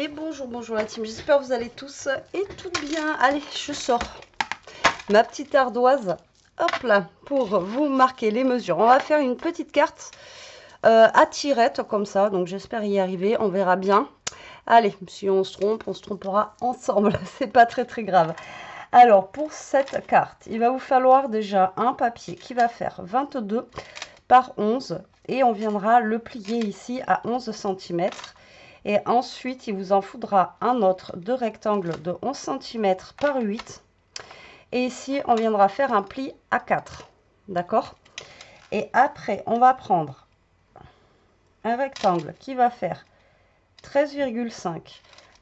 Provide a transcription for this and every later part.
Et bonjour, bonjour la team, j'espère que vous allez tous et toutes bien. Allez, je sors ma petite ardoise, hop là, pour vous marquer les mesures. On va faire une petite carte à tirette comme ça, donc j'espère y arriver, on verra bien. Allez, si on se trompera ensemble, c'est pas très grave. Alors, pour cette carte, il va vous falloir déjà un papier qui va faire 22 par 11 et on viendra le plier ici à 11 cm. Et ensuite, il vous en faudra un autre de rectangle de 11 cm par 8. Et ici, on viendra faire un pli à 4. D'accord? Et après, on va prendre un rectangle qui va faire 13,5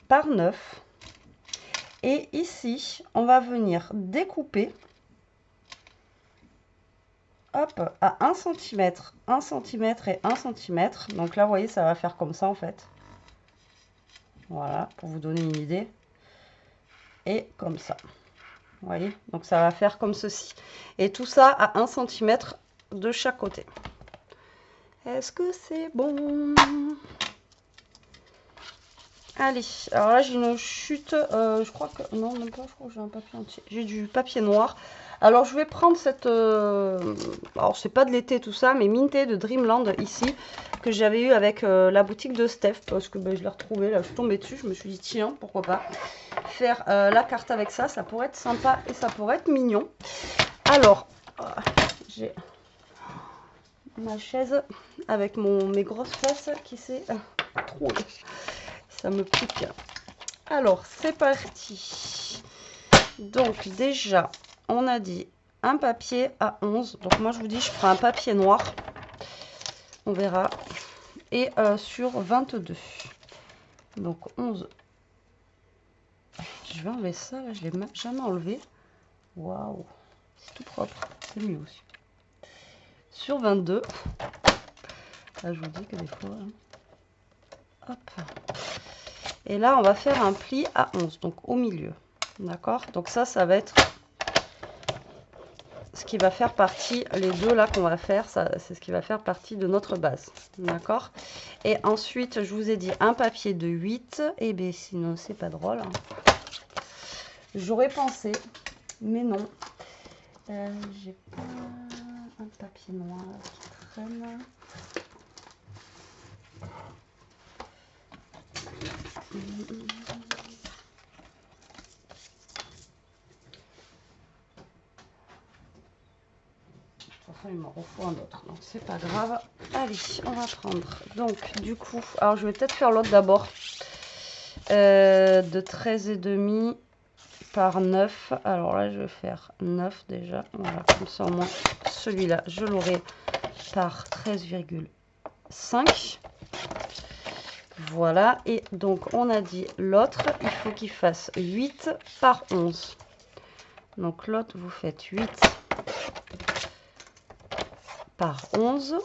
par 9. Et ici, on va venir découper hop, à 1 cm, 1 cm et 1 cm. Donc là, vous voyez, ça va faire comme ça en fait. Voilà, pour vous donner une idée. Et comme ça. Vous voyez, donc ça va faire comme ceci. Et tout ça à 1 cm de chaque côté. Est-ce que c'est bon? Allez, alors là j'ai une chute, je crois que, non même pas, je crois que j'ai un papier entier. J'ai du papier noir. Alors je vais prendre cette, alors c'est pas de l'été tout ça, mais Minté de Dreamland ici, que j'avais eu avec la boutique de Steph, parce que ben, je l'ai retrouvée, là je suis tombée dessus, je me suis dit tiens, pourquoi pas faire la carte avec ça, ça pourrait être sympa et ça pourrait être mignon. Alors, j'ai ma chaise avec mes grosses fesses qui s'est trouée. Ça me pique. Alors, c'est parti. Donc, déjà, on a dit un papier à 11. Donc, moi, je vous dis, je prends un papier noir. On verra. Et sur 22. Donc, 11. Je vais enlever ça. Là, je ne l'ai jamais enlevé. Waouh. C'est tout propre. C'est mieux aussi. Sur 22. Là, je vous dis que des fois... Hop. Et là, on va faire un pli à 11. Donc, au milieu. D'accord? Donc, ça va être... ce qui va faire partie, les deux là qu'on va faire, c'est ce qui va faire partie de notre base. D'accord? Et ensuite, je vous ai dit un papier de 8. Et bien, sinon, c'est pas drôle. Hein. J'aurais pensé, mais non. J'ai pas un papier noir qui traîne. Il m'en faut un autre, donc c'est pas grave. Allez, on va prendre. Donc, du coup, alors je vais peut-être faire l'autre d'abord. De 13,5 par 9. Alors là, je vais faire 9 déjà. Voilà, comme ça au moins, celui-là, je l'aurai par 13,5. Voilà, et donc on a dit l'autre, il faut qu'il fasse 8 par 11. Donc l'autre, vous faites 8 par 11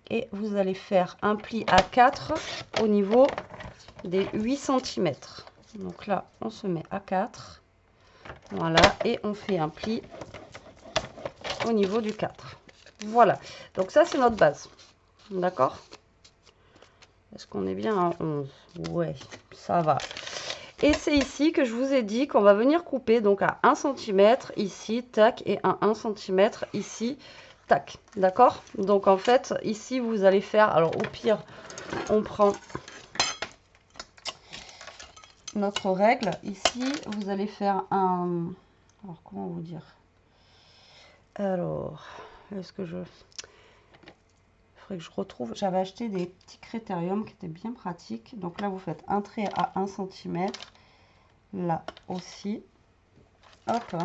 et vous allez faire un pli à 4 au niveau des 8 cm. Donc là, on se met à 4. Voilà, et on fait un pli au niveau du 4. Voilà, donc ça c'est notre base. D'accord? Est-ce qu'on est bien à 11? Ouais, ça va. Et c'est ici que je vous ai dit qu'on va venir couper donc à 1 cm ici, tac, et à 1 cm ici, tac. D'accord? Donc en fait, ici vous allez faire, alors au pire, on prend notre règle. Ici, vous allez faire un... Alors comment vous dire? Alors, est-ce que je... Il faudrait que je retrouve... J'avais acheté des petits critériums qui étaient bien pratiques. Donc là, vous faites un trait à 1 cm. Là aussi. Hop.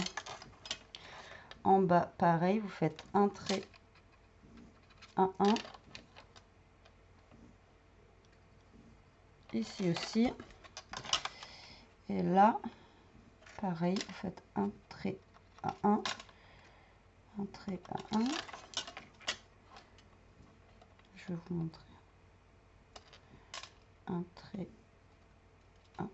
En bas, pareil, vous faites un trait à 1. Ici aussi. Et là, pareil, vous faites un trait à 1. Un trait à 1. Je vais vous montrer. Un trait à 1.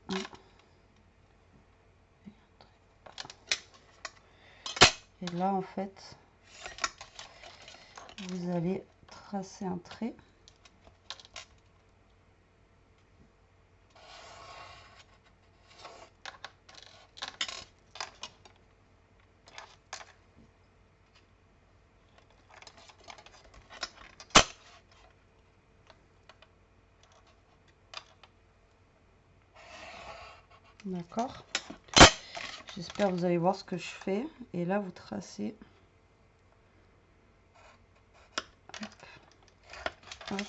Et là, en fait, vous allez tracer un trait. D'accord. J'espère que vous allez voir ce que je fais. Et là, vous tracez. Hop, hop.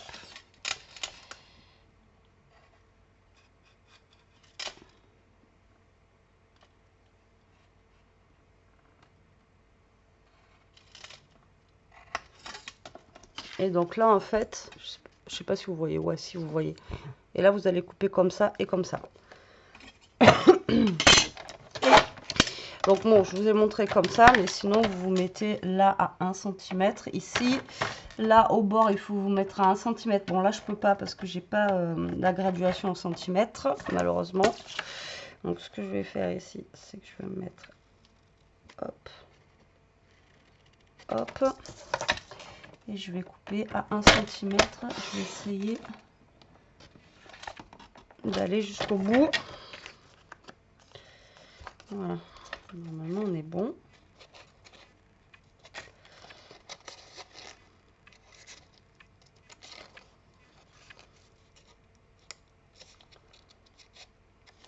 Et donc là, en fait, je sais pas si vous voyez. Ouais, si vous voyez. Et là, vous allez couper comme ça et comme ça. Donc bon, je vous ai montré comme ça, mais sinon vous vous mettez là à 1 cm. Ici, là au bord, il faut vous mettre à 1 cm. Bon, là je peux pas parce que j'ai pas la graduation en centimètres, malheureusement. Donc ce que je vais faire ici, c'est que je vais mettre hop, hop, et je vais couper à 1 cm. Je vais essayer d'aller jusqu'au bout. Voilà, normalement on est bon.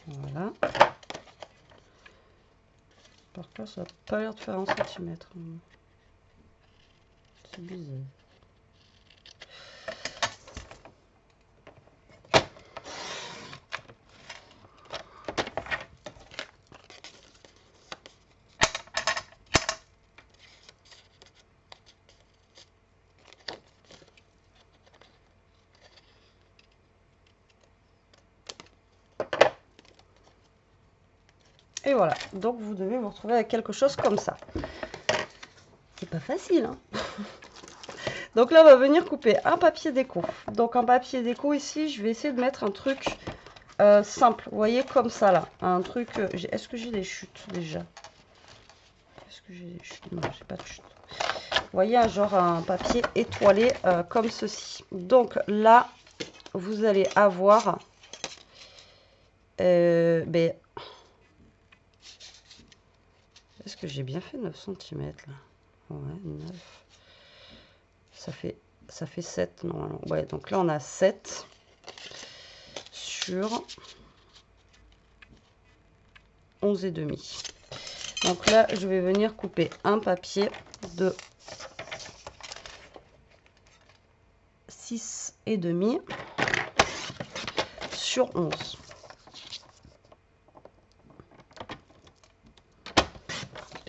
Voilà. Par contre, ça n'a pas l'air de faire 1 cm. C'est bizarre. Et voilà, donc vous devez vous retrouver avec quelque chose comme ça. C'est pas facile, hein. Donc là, on va venir couper un papier déco. Donc un papier déco ici, je vais essayer de mettre un truc simple. Vous voyez, comme ça là. Un truc... est-ce que j'ai des chutes déjà? Est-ce que j'ai des chutes? Non, j'ai pas de chutes. Vous voyez, un papier étoilé comme ceci. Donc là, vous allez avoir... est-ce que j'ai bien fait 9 cm là? Ouais, 9. Ça fait 7 normalement. Ouais, donc là on a 7 sur 11 et demi. Donc là, je vais venir couper un papier de 6 et demi sur 11.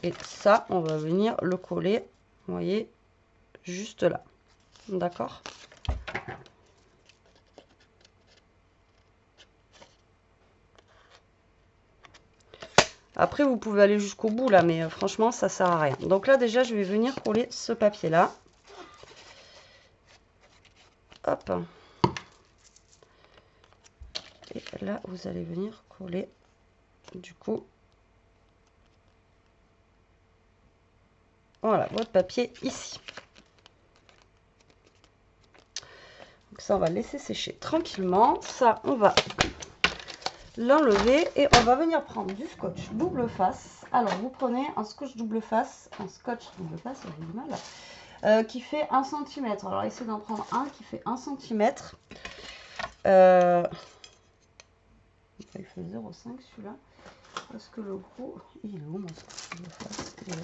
Et ça, on va venir le coller, vous voyez, juste là. D'accord? Après, vous pouvez aller jusqu'au bout là, mais franchement, ça sert à rien. Donc là, déjà, je vais venir coller ce papier-là. Hop. Et là, vous allez venir coller, du coup, voilà, votre papier ici. Donc ça, on va laisser sécher tranquillement. Ça, on va l'enlever et on va venir prendre du scotch double face. Alors, vous prenez un scotch double face, j'ai du mal, qui fait 1 cm. Alors, essayez d'en prendre un qui fait 1 cm. Il fait 0,5 celui-là. Parce que le gros, il est où mon scotch double face? Il est là.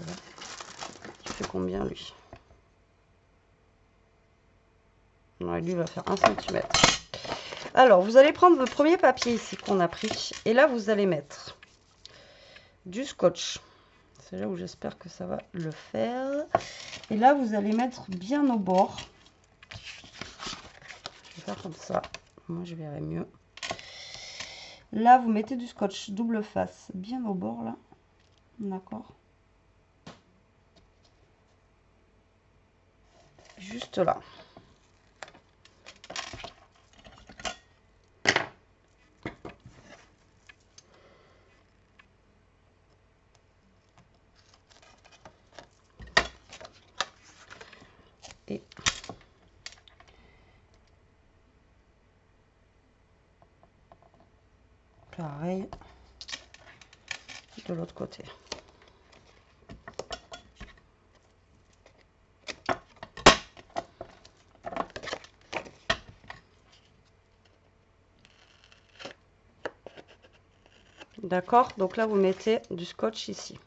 Il fait combien lui? Non, lui va faire 1 cm. Alors, vous allez prendre votre premier papier ici qu'on a pris. Et là, vous allez mettre du scotch. C'est là où j'espère que ça va le faire. Et là, vous allez mettre bien au bord. Je vais faire comme ça. Moi, je verrai mieux. Là, vous mettez du scotch double face bien au bord, là. D'accord. Juste là. Et pareil de l'autre côté. D'accord? Donc là, vous mettez du scotch ici.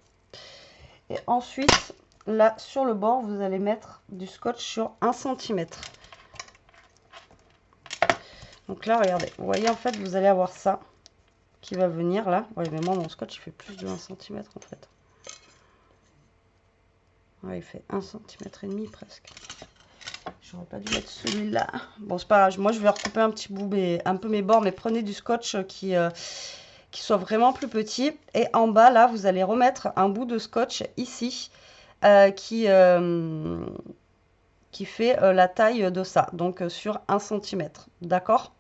Et ensuite, là, sur le bord, vous allez mettre du scotch sur 1 cm. Donc là, regardez, vous voyez, en fait, vous allez avoir ça qui va venir là. Oui, mais moi, mon scotch, il fait plus de 1 cm en fait. Ouais, il fait 1,5 cm presque. J'aurais pas dû mettre celui-là. Bon, c'est pas grave. Moi, je vais recouper un petit bout, un peu mes bords, mais prenez du scotch qui soit vraiment plus petit. Et en bas, là, vous allez remettre un bout de scotch ici qui fait la taille de ça. Donc, sur 1 cm. D'accord?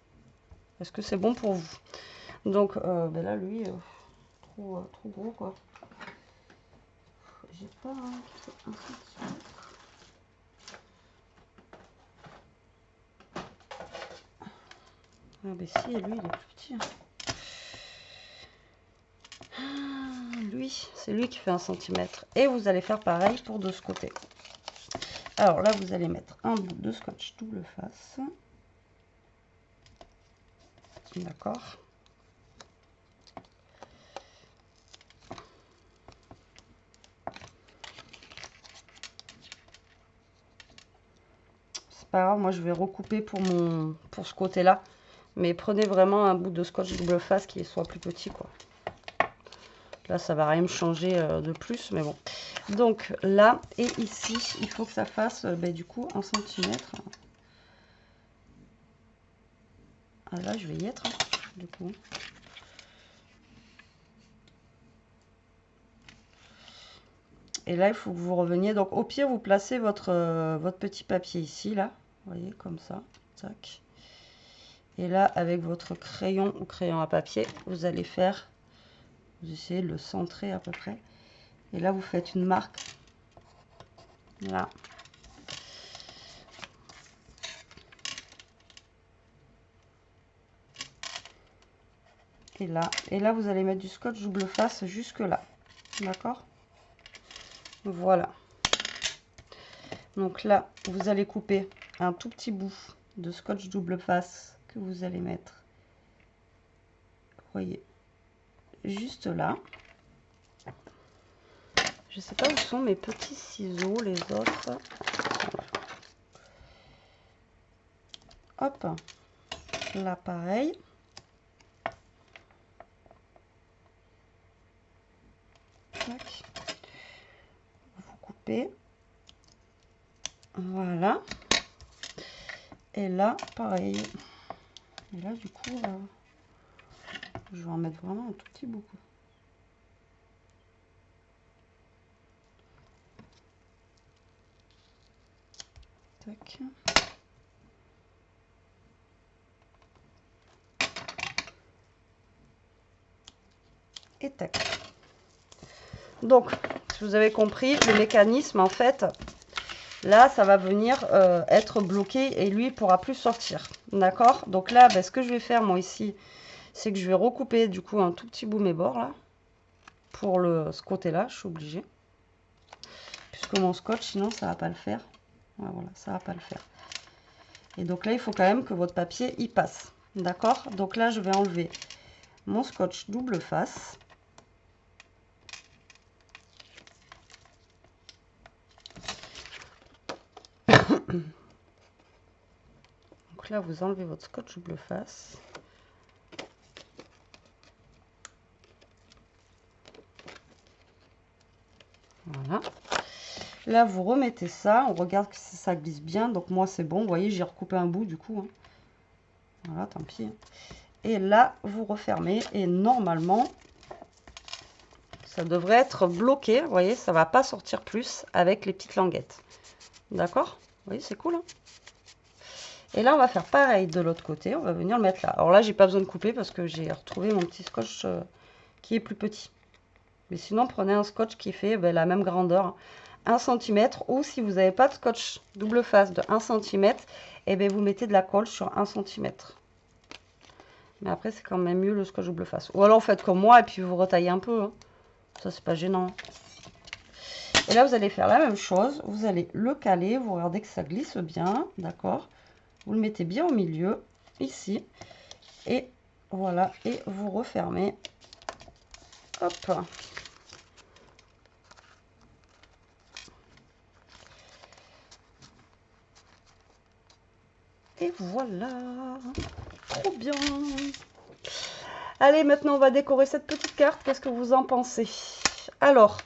Est-ce que c'est bon pour vous? Donc, ben là, lui, trop gros, quoi. J'ai pas... 1 cm. Ah ben si, lui, il est plus petit. Lui, c'est lui qui fait 1 cm. Et vous allez faire pareil pour de ce côté. Alors là, vous allez mettre un bout de scotch double face. D'accord. C'est pas grave, moi je vais recouper pour ce côté-là. Mais prenez vraiment un bout de scotch double face qui soit plus petit, quoi. Là, ça va rien me changer de plus, mais bon. Donc là et ici, il faut que ça fasse du coup 1 cm. Ah là, je vais y être, hein, du coup. Et là, il faut que vous reveniez. Donc, au pire, vous placez votre petit papier ici, là. Vous voyez, comme ça. Tac. Et là, avec votre crayon ou crayon à papier, vous allez faire... Vous essayez de le centrer à peu près. Et là, vous faites une marque. Là. Et là. Et là, vous allez mettre du scotch double face jusque là. D'accord? Voilà. Donc là, vous allez couper un tout petit bout de scotch double face que vous allez mettre, vous voyez, juste là. Je sais pas où sont mes petits ciseaux, les autres. Voilà. Hop, là pareil. Tac. Vous coupez. Voilà. Et là, pareil. Et là, du coup, je vais en mettre vraiment un tout petit bout. Tac. Et tac. Donc, si vous avez compris, le mécanisme, en fait, là, ça va venir être bloqué et lui, il ne pourra plus sortir. D'accord? Donc là, ce que je vais faire, moi, ici, c'est que je vais recouper, du coup, un tout petit bout mes bords, là. Pour ce côté-là, je suis obligée. Puisque mon scotch, sinon, ça ne va pas le faire. Ouais, voilà, ça ne va pas le faire. Et donc là, il faut quand même que votre papier y passe. D'accord? Donc là, je vais enlever mon scotch double face. Donc là, vous enlevez votre scotch double face. Voilà. Là, vous remettez ça. On regarde que ça glisse bien. Donc moi, c'est bon. Vous voyez, j'ai recoupé un bout du coup. Hein. Voilà, tant pis. Et là, vous refermez. Et normalement, ça devrait être bloqué. Vous voyez, ça ne va pas sortir plus avec les petites languettes. D'accord? Vous voyez, c'est cool. Hein? Et là, on va faire pareil de l'autre côté. On va venir le mettre là. Alors là, j'ai pas besoin de couper parce que j'ai retrouvé mon petit scotch qui est plus petit. Mais sinon, prenez un scotch qui fait la même grandeur, 1 cm. Ou si vous n'avez pas de scotch double face de 1 cm, et vous mettez de la colle sur 1 cm. Mais après, c'est quand même mieux le scotch double face. Ou alors, faites comme moi et puis vous retaillez un peu. Hein. Ça, c'est pas gênant. Et là, vous allez faire la même chose. Vous allez le caler. Vous regardez que ça glisse bien. D'accord? Vous le mettez bien au milieu, ici. Et voilà. Et vous refermez. Hop. Et voilà. Trop bien. Allez, maintenant on va décorer cette petite carte. Qu'est-ce que vous en pensez? Alors,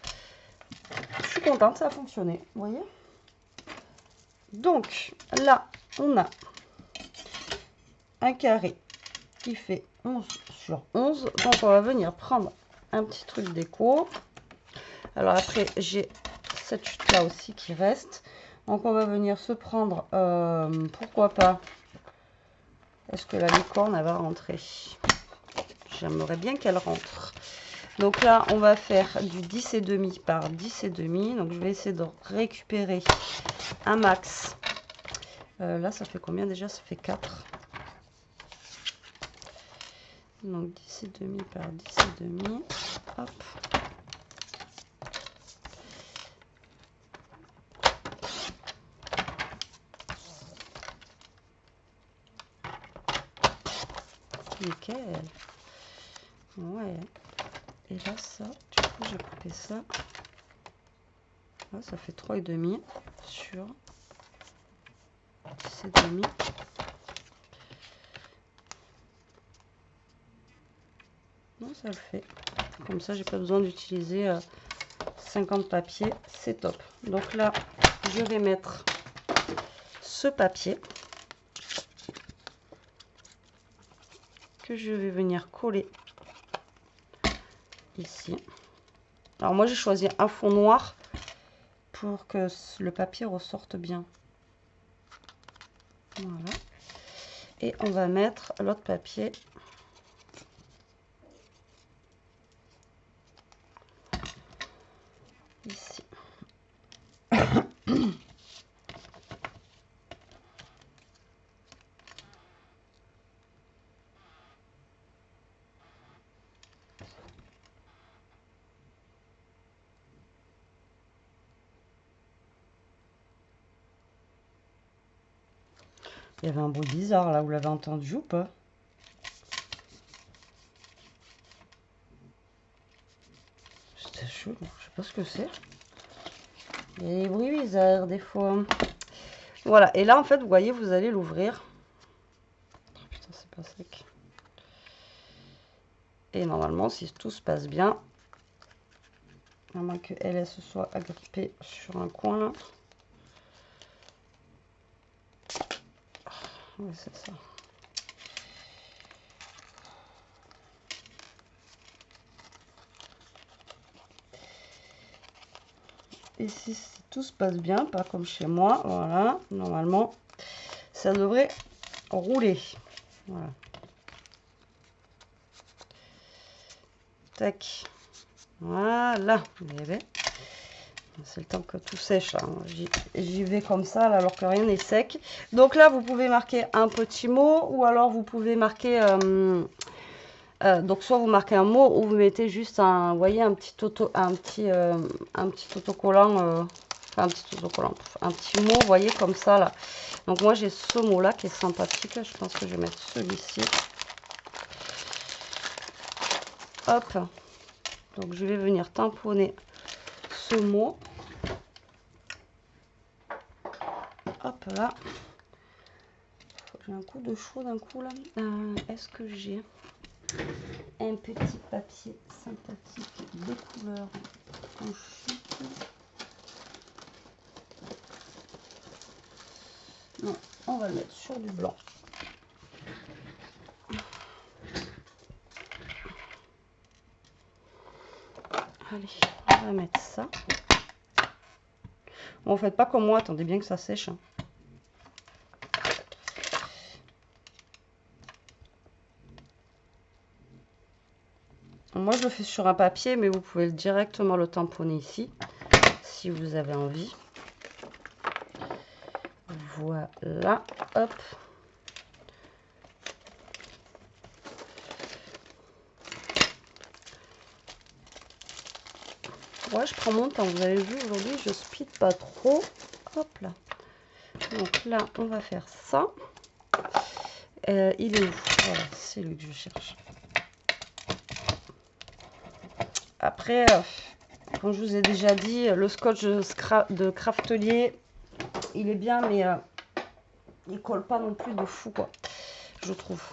je suis contente, ça a fonctionné. Vous voyez? Donc, là, on a un carré qui fait 11 sur 11. Donc, on va venir prendre un petit truc déco. Alors, après, j'ai cette chute-là aussi qui reste. Donc, on va venir se prendre, pourquoi pas, est-ce que la licorne, elle va rentrer? J'aimerais bien qu'elle rentre. Donc là, on va faire du 10,5 par 10,5. Donc, je vais essayer de récupérer un max. Là, ça fait combien déjà? Ça fait 4. Donc, 10,5 par 10,5. Hop. Nickel. Ouais. Et là, ça, du coup, j'ai coupé ça. Là, ça fait 3,5 sur 10,5. Non, ça le fait. Comme ça, j'ai pas besoin d'utiliser 50 papiers. C'est top. Donc là, je vais mettre ce papier que je vais venir coller ici. Alors moi, j'ai choisi un fond noir pour que le papier ressorte bien. Voilà. Et on va mettre l'autre papier ici. Il y avait un bruit bizarre là, vous l'avez entendu ou pas? C'était chaud, je sais pas ce que c'est. Il y a des bruits bizarres des fois. Voilà, et là en fait, vous voyez, vous allez l'ouvrir. Oh, putain, c'est pas sec. Et normalement, si tout se passe bien, à moins qu'elle se soit agrippée sur un coin là. Oui, c'est ça. Et si tout se passe bien, pas comme chez moi, voilà, normalement, ça devrait rouler. Voilà. Tac. Voilà. C'est le temps que tout sèche. Hein. J'y vais comme ça, là, alors que rien n'est sec. Donc là, vous pouvez marquer un petit mot, ou alors vous pouvez marquer... donc soit vous marquez un mot, ou vous mettez juste un, vous voyez, un petit autocollant, un petit mot, vous voyez, comme ça, là. Donc moi, j'ai ce mot-là qui est sympathique. Je pense que je vais mettre celui-ci. Hop. Donc je vais venir tamponner ce mot. Hop là. J'ai un coup de chaud d'un coup là. Est-ce que j'ai un petit papier sympathique de couleur en chute? Non, on va le mettre sur du blanc. Allez, on va mettre ça. Bon, faites pas comme moi, attendez bien que ça sèche. Hein. Moi, je le fais sur un papier, mais vous pouvez directement le tamponner ici, si vous avez envie. Voilà, hop. Ouais, je prends mon temps. Vous avez vu, aujourd'hui, je speed pas trop. Hop là. Donc là, on va faire ça. Il est où? Voilà, c'est lui que je cherche. Après, comme je vous ai déjà dit, le scotch de Craftelier, il est bien, mais il colle pas non plus de fou, quoi, je trouve.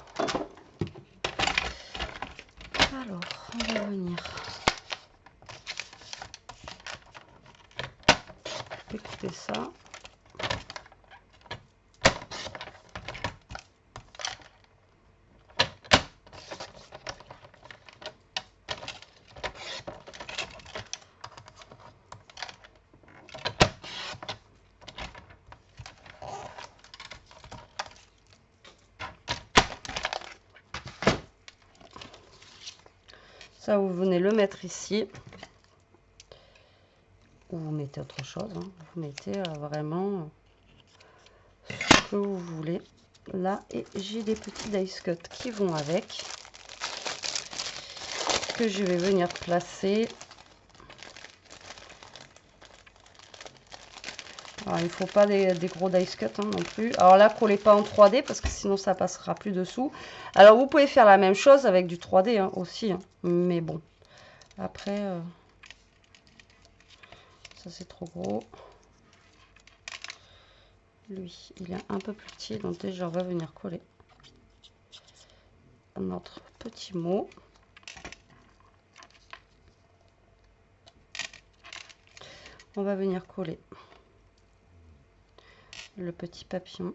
Alors, on va venir découper ça. Ça, vous venez le mettre ici. Ou vous mettez autre chose. Hein. Vous mettez vraiment ce que vous voulez. Là, et j'ai des petits dice cuts qui vont avec. Que je vais venir placer. Alors, il ne faut pas des gros dice cuts hein, non plus. Alors là, collez pas en 3D parce que sinon ça passera plus dessous. Alors vous pouvez faire la même chose avec du 3D hein, aussi. Hein. Mais bon, après, ça c'est trop gros. Lui, il est un peu plus petit. Donc déjà, on va venir coller notre petit mot. On va venir coller le petit papillon.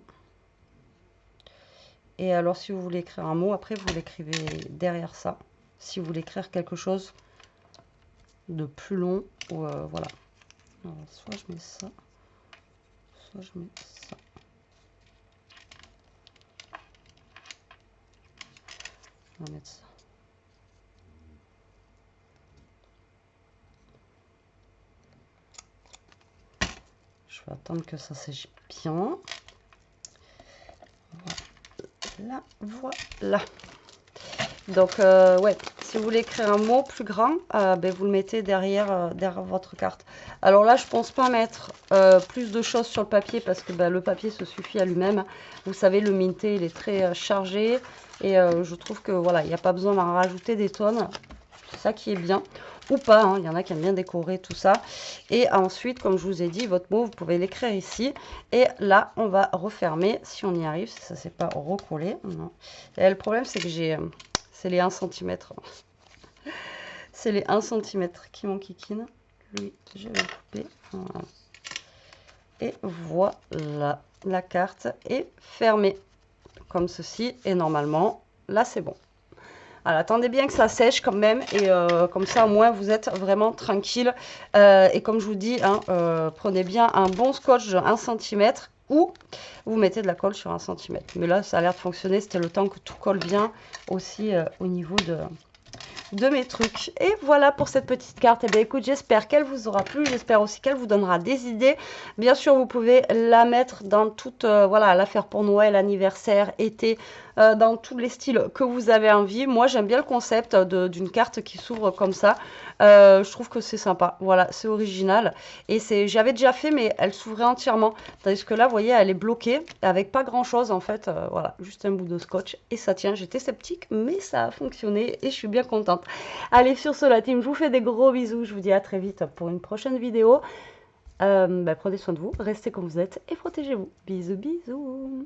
Et alors, si vous voulez écrire un mot, après, vous l'écrivez derrière ça. Si vous voulez écrire quelque chose de plus long, ou voilà. Alors, soit je mets ça, soit je mets ça. On va mettre ça. Je vais attendre que ça sèche bien. Voilà, voilà. Donc, ouais, si vous voulez écrire un mot plus grand, ben, vous le mettez derrière, derrière votre carte. Alors là, je pense pas mettre plus de choses sur le papier parce que ben, le papier se suffit à lui-même. Vous savez, le Minté, il est très chargé et je trouve que voilà, il n'y a pas besoin d'en rajouter des tonnes. C'est ça qui est bien. Ou pas, hein. Il y en a qui aiment bien décorer tout ça. Et ensuite, comme je vous ai dit, votre mot, vous pouvez l'écrire ici. Et là, on va refermer si on y arrive, si ça ne s'est pas recollé. Non. Et le problème, c'est que j'ai... c'est les 1 cm. C'est les 1 cm qui m'enquiquinent. Lui, je vais le couper. Voilà. Et voilà, la carte est fermée. Comme ceci. Et normalement, là, c'est bon. Alors, attendez bien que ça sèche quand même et comme ça au moins vous êtes vraiment tranquille. Et comme je vous dis, hein, prenez bien un bon scotch de 1 cm ou vous mettez de la colle sur 1 cm. Mais là ça a l'air de fonctionner, c'était le temps que tout colle bien aussi au niveau de mes trucs. Et voilà pour cette petite carte. Et bien écoute, j'espère qu'elle vous aura plu, j'espère aussi qu'elle vous donnera des idées. Bien sûr, vous pouvez la mettre dans toute, voilà, la faire pour Noël, anniversaire, été, dans tous les styles que vous avez envie. Moi, j'aime bien le concept d'une carte qui s'ouvre comme ça. Je trouve que c'est sympa. Voilà, c'est original. Et j'avais déjà fait, mais elle s'ouvrait entièrement. Tandis que là, vous voyez, elle est bloquée avec pas grand chose en fait. Voilà, juste un bout de scotch et ça tient. J'étais sceptique, mais ça a fonctionné et je suis bien contente. Allez, sur ce, la team, je vous fais des gros bisous. Je vous dis à très vite pour une prochaine vidéo. Prenez soin de vous, restez comme vous êtes et protégez-vous. Bisous, bisous.